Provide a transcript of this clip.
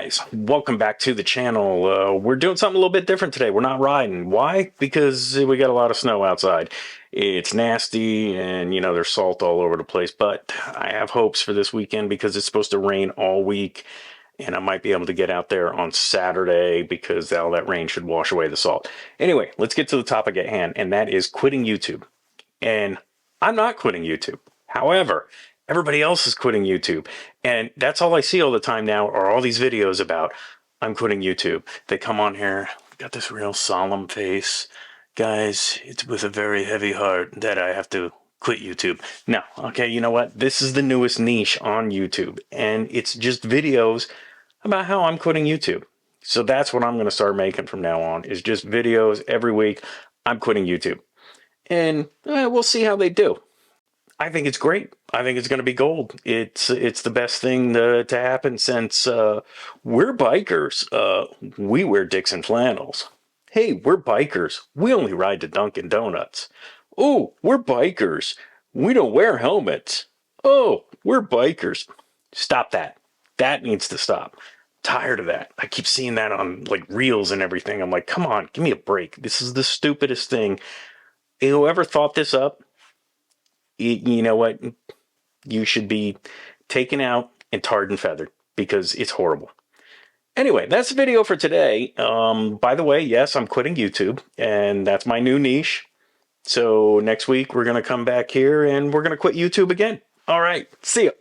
Guys, welcome back to the channel. We're doing something a little bit different today. We're not riding. Why? Because we got a lot of snow outside. It's nasty and, there's salt all over the place. But I have hopes for this weekend because it's supposed to rain all week. And I might be able to get out there on Saturday because all that rain should wash away the salt. Anyway, let's get to the topic at hand, and that is quitting YouTube. And I'm not quitting YouTube. However, everybody else is quitting YouTube. And that's all I see all the time now are all these videos about I'm quitting YouTube. They come on here, got this real solemn face. Guys, it's with a very heavy heart that I have to quit YouTube. No, okay, you know what? This is the newest niche on YouTube. And it's just videos about how I'm quitting YouTube. So that's what I'm going to start making from now on is just videos every week. I'm quitting YouTube. And we'll see how they do. I think it's great. I think it's going to be gold. It's the best thing to happen since we're bikers. We wear Dixon flannels. Hey, we're bikers. We only ride to Dunkin' Donuts. Oh, we're bikers. We don't wear helmets. Oh, we're bikers. Stop that. That needs to stop. Tired of that. I keep seeing that on like reels and everything. I'm like, come on, give me a break. This is the stupidest thing. Whoever thought this up, you know what? You should be taken out and tarred and feathered because it's horrible. Anyway, that's the video for today. By the way, yes, I'm quitting YouTube, and that's my new niche. So next week, we're going to come back here, and we're going to quit YouTube again. All right, see ya.